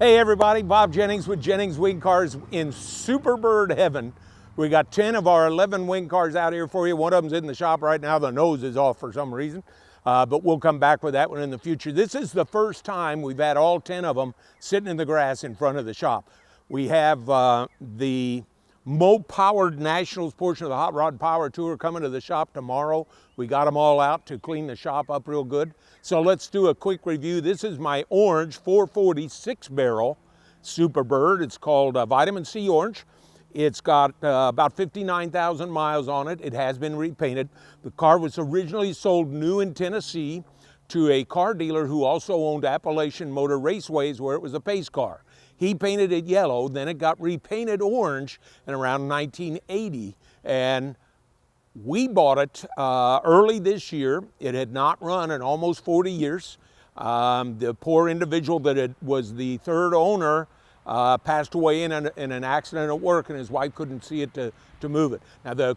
Hey everybody, Bob Jennings with Jennings Wing Cars in Superbird Heaven. We got 10 of our 11 wing cars out here for you. One of them's in the shop right now. The nose is off for some reason, but we'll come back with that one in the future. This is the first time we've had all 10 of them sitting in the grass in front of the shop. We have the Mopowered Nationals portion of the Hot Rod Power Tour coming to the shop tomorrow. We got them all out to clean the shop up real good. So let's do a quick review. This is my orange 446 barrel Superbird. It's called Vitamin C Orange. It's got about 59,000 miles on it. It has been repainted. The car was originally sold new in Tennessee to a car dealer who also owned Appalachian Motor Raceways, where it was a pace car. He painted it yellow, then it got repainted orange in around 1980, and we bought it early this year. It had not run in almost 40 years. The poor individual that was the third owner passed away in an accident at work, and his wife couldn't see it to move it. Now,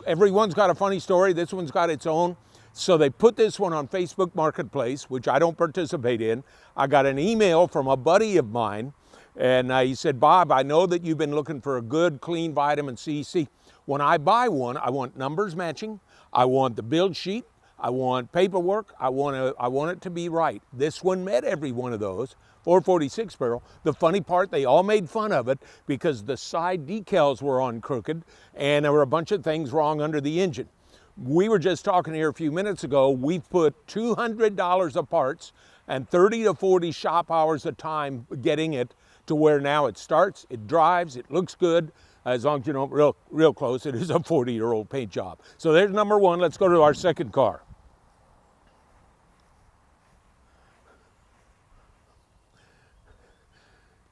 everyone's got a funny story. This one's got its own. So they put this one on Facebook Marketplace, which I don't participate in. I got an email from a buddy of mine, and he said, Bob, I know that you've been looking for a good, clean vitamin C. See, when I buy one, I want numbers matching. I want the build sheet. I want paperwork. I want it to be right. This one met every one of those. 446 barrel. The funny part, they all made fun of it because the side decals were on crooked and there were a bunch of things wrong under the engine. We were just talking here a few minutes ago. We put $200 of parts and 30 to 40 shop hours a time getting it to where now it starts, it drives, it looks good. As long as you know real close, it is a 40-year-old paint job. So there's number one. Let's go to our second car.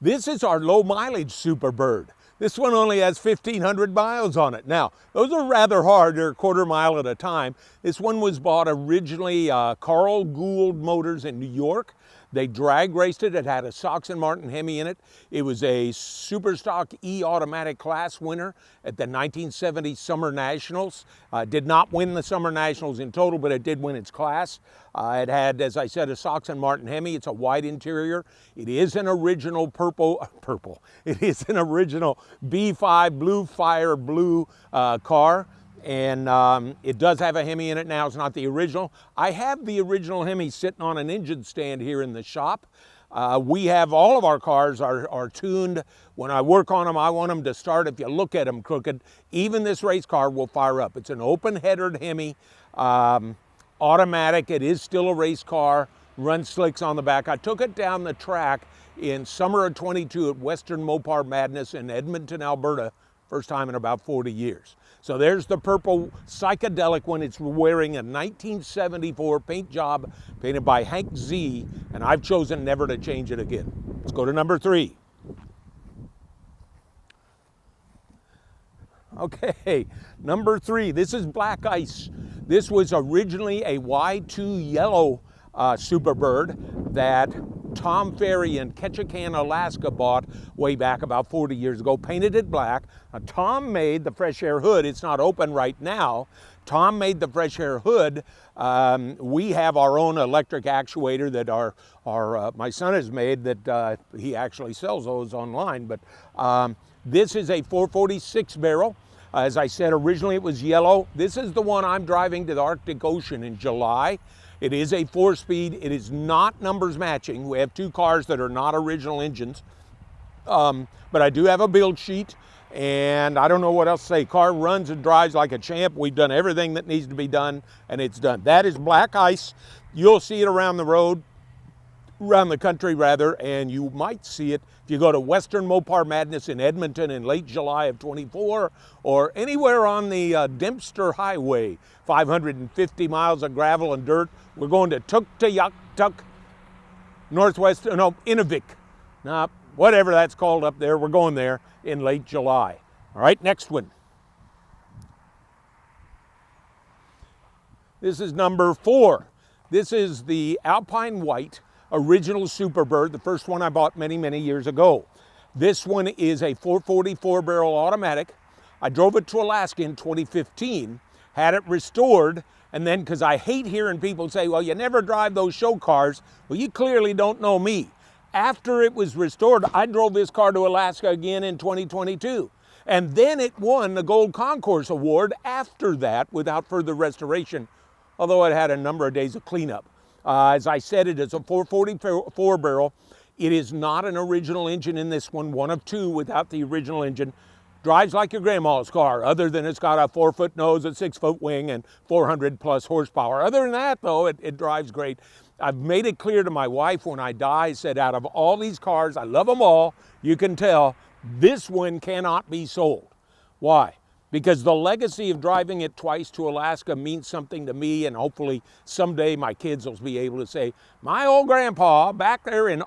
This is our low mileage Superbird. This one only has 1,500 miles on it. Now, those are rather hard. They're a quarter mile at a time. This one was bought originally Carl Gould Motors in New York. They drag raced it. It had a Sox and Martin Hemi in it. It was a Superstock E automatic class winner at the 1970 Summer Nationals. Did not win the Summer Nationals in total, but it did win its class. It had, as I said, a Sox and Martin Hemi. It's a white interior. It is an original purple. It is an original B5 Blue Fire Blue car. And it does have a Hemi in it now. It's not the original. I have the original Hemi sitting on an engine stand here in the shop. We have all of our cars are tuned. When I work on them, I want them to start. If you look at them crooked, even this race car will fire up. It's an open-headered Hemi, automatic. It is still a race car. Runs slicks on the back. I took it down the track in summer of 22 at Western Mopar Madness in Edmonton, Alberta. First time in about 40 years. So there's the purple psychedelic one. It's wearing a 1974 paint job painted by Hank Z, and I've chosen never to change it again. Let's go to number three. Okay, number three, this is Black Ice. This was originally a Y2 yellow Superbird that Tom Ferry in Ketchikan, Alaska bought way back about 40 years ago, painted it black. Tom made the fresh air hood. It's not open right now. Tom made the fresh air hood. We have our own electric actuator that my son has made that he actually sells those online. But this is a 446 barrel. As I said, originally it was yellow. This is the one I'm driving to the Arctic Ocean in July. It is a 4-speed. It is not numbers matching. We have two cars that are not original engines. But I do have a build sheet, and I don't know what else to say. Car runs and drives like a champ. We've done everything that needs to be done, and it's done. That is Black Ice. You'll see it around the road, around the country rather, and you might see it if you go to Western Mopar Madness in Edmonton in late July of 24, or anywhere on the Dempster Highway, 550 miles of gravel and dirt. We're going to Tuktoyaktuk, Inuvik, whatever that's called up there. We're going there in late July. All right, next one. This is number four. This is the Alpine White original Superbird, the first one I bought many, many years ago. This one is a 444 barrel automatic. I drove it to Alaska in 2015, had it restored, and then, because I hate hearing people say, well, you never drive those show cars. Well, you clearly don't know me. After it was restored, I drove this car to Alaska again in 2022. And then it won the Gold Concourse Award after that without further restoration, although it had a number of days of cleanup. As I said, it is a 444 barrel. It is not an original engine in this one of two without the original engine. Drives like your grandma's car, other than it's got a 4-foot nose, a 6-foot wing, and 400 plus horsepower. Other than that, though, it drives great. I've made it clear to my wife when I die, I said, out of all these cars, I love them all, you can tell, this one cannot be sold. Why? Because the legacy of driving it twice to Alaska means something to me, and hopefully someday my kids will be able to say, my old grandpa back there in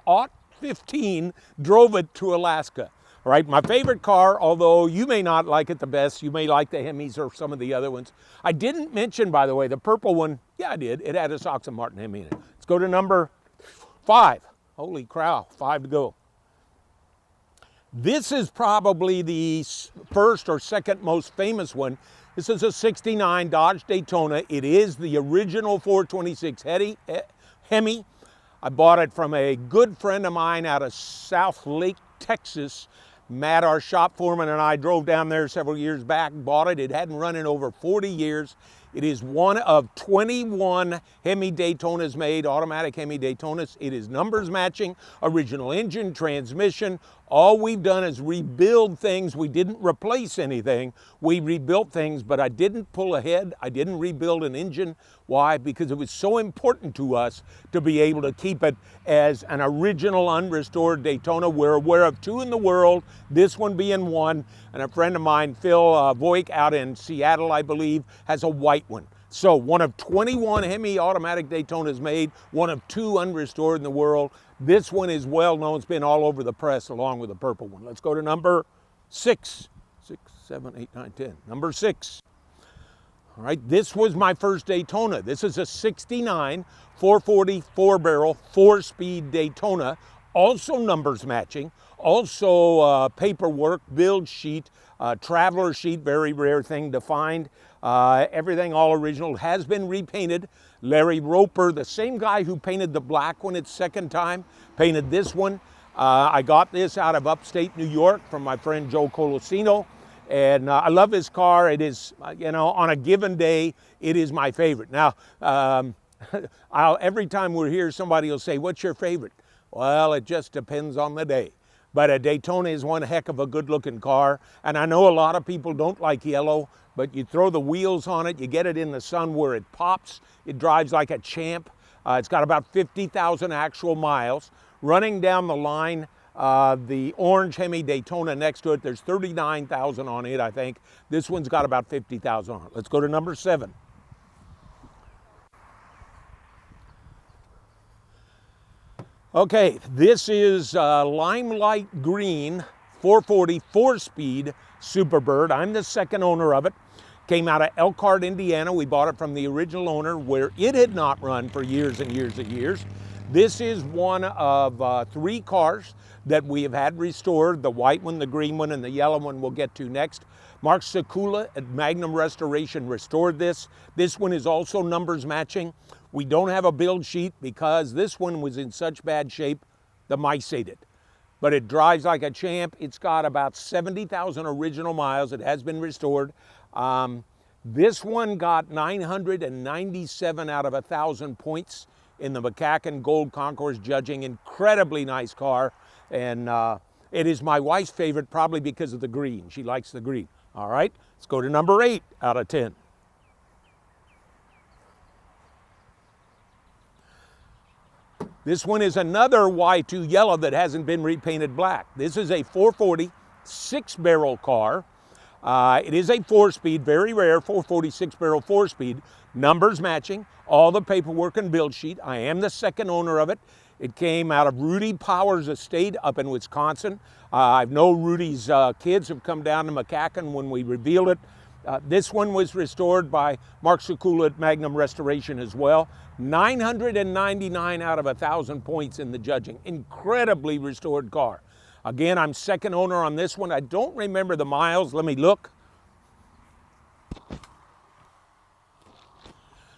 '15 drove it to Alaska. All right, my favorite car, although you may not like it the best, you may like the Hemis or some of the other ones. I didn't mention, by the way, the purple one. Yeah, I did. It had a Sox and Martin Hemi in it. Let's go to number 5. Holy cow, 5 to go. This is probably the first or second most famous one. This is a 69 Dodge Daytona. It is the original 426 Hemi. I bought it from a good friend of mine out of South Lake, Texas. Matt, our shop foreman, and I drove down there several years back, bought it. It hadn't run in over 40 years. It is one of 21 Hemi Daytonas made, automatic Hemi Daytonas. It is numbers matching, original engine, transmission. All we've done is rebuild things. We didn't replace anything. We rebuilt things, but I didn't pull ahead. I didn't rebuild an engine. Why? Because it was so important to us to be able to keep it as an original unrestored Daytona. We're aware of 2 in the world, this one being one. And a friend of mine, Phil Voigt, out in Seattle, I believe, has a white one. So one of 21 Hemi automatic Daytonas made, one of 2 unrestored in the world. This one is well known. It's been all over the press along with the purple one. Let's go to number 6. 6, 7, 8, 9, 10. Number 6. All right, this was my first Daytona. This is a 69 444 barrel 4-speed Daytona. Also numbers matching. Also paperwork, build sheet, traveler sheet, very rare thing to find. Everything all original, has been repainted. Larry Roper, the same guy who painted the black one its second time, painted this one. I got this out of upstate New York from my friend Joe Colosino. And I love this car. It is, you know, on a given day, it is my favorite. Now, every time we're here, somebody will say, what's your favorite? Well, it just depends on the day. But a Daytona is one heck of a good-looking car. And I know a lot of people don't like yellow, but you throw the wheels on it, you get it in the sun where it pops. It drives like a champ. It's got about 50,000 actual miles. Running down the line, the orange Hemi Daytona next to it, there's 39,000 on it, I think. This one's got about 50,000 on it. Let's go to number 7. Okay, this is limelight green 440 4-speed Superbird. I'm the second owner of it. Came out of Elkhart, Indiana. We bought it from the original owner where it had not run for years and years and years. This is one of 3 cars that we have had restored. The white one, the green one, and the yellow one we'll get to next. Mark Sekula at Magnum Restoration restored this. This one is also numbers matching. We don't have a build sheet because this one was in such bad shape, the mice ate it. But it drives like a champ. It's got about 70,000 original miles. It has been restored. This one got 997 out of 1,000 points in the McCacken Gold Concourse judging. Incredibly nice car. And it is my wife's favorite probably because of the green. She likes the green. All right, let's go to number 8 out of 10. This one is another Y2 yellow that hasn't been repainted black. This is a 440 6-barrel car. It is a 4-speed, very rare 440 6-barrel 4-speed. Numbers matching, all the paperwork and build sheet. I am the second owner of it. It came out of Rudy Powers' estate up in Wisconsin. I know Rudy's kids have come down to McCacken when we revealed it. This one was restored by Mark Sekula at Magnum Restoration as well. 999 out of 1,000 points in the judging. Incredibly restored car. Again, I'm second owner on this one. I don't remember the miles. Let me look.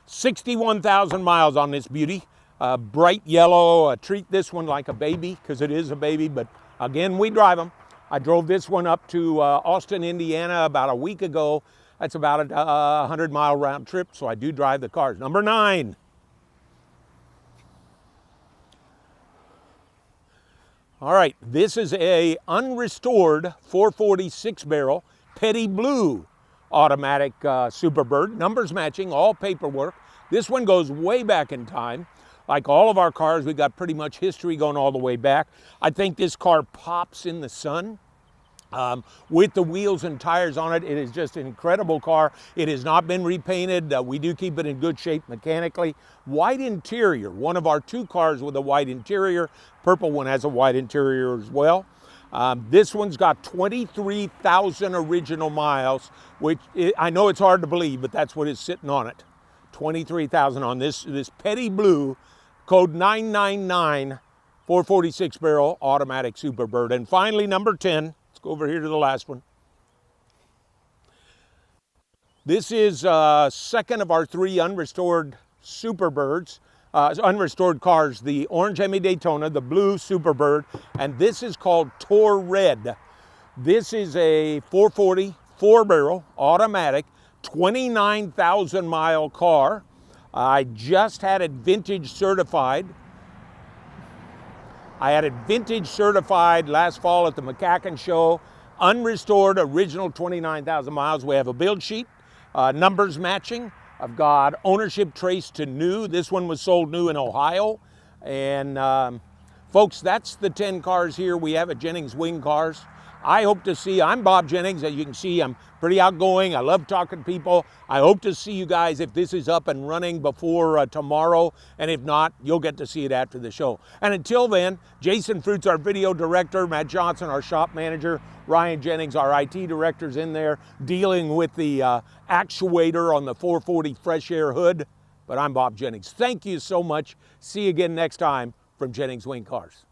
61,000 miles on this beauty. bright yellow. Treat this one like a baby, because it is a baby, but again, we drive them. I drove this one up to Austin, Indiana about a week ago. That's about a 100-mile round trip, so I do drive the cars. Number 9. All right, this is a unrestored 446 barrel Petty Blue automatic Superbird. Numbers matching, all paperwork. This one goes way back in time. Like all of our cars, we got pretty much history going all the way back. I think this car pops in the sun. With the wheels and tires on it, it is just an incredible car. It has not been repainted. We do keep it in good shape mechanically. White interior, one of our 2 cars with a white interior. Purple one has a white interior as well. This one's got 23,000 original miles, which I know it's hard to believe, but that's what is sitting on it. 23,000 on this Petty Blue, code 999, 446 barrel automatic Superbird. And finally, number 10. Go over here to the last one. This is second of our 3 unrestored Superbirds, unrestored cars, the orange Hemi Daytona, the blue Superbird, and this is called Tour Red. This is a 440 4-barrel automatic, 29,000 mile car. I just had it vintage certified. I had it vintage certified last fall at the McCacken show. Unrestored, original 29,000 miles. We have a build sheet, numbers matching. I've got ownership traced to new. This one was sold new in Ohio. And folks, that's the 10 cars here we have at Jennings Wing Cars. I hope to see, I'm Bob Jennings. As you can see, I'm pretty outgoing. I love talking to people. I hope to see you guys if this is up and running before tomorrow. And if not, you'll get to see it after the show. And until then, Jason Fruits, our video director, Matt Johnson, our shop manager, Ryan Jennings, our IT director's in there dealing with the actuator on the 440 Fresh Air hood. But I'm Bob Jennings. Thank you so much. See you again next time from Jennings Wing Cars.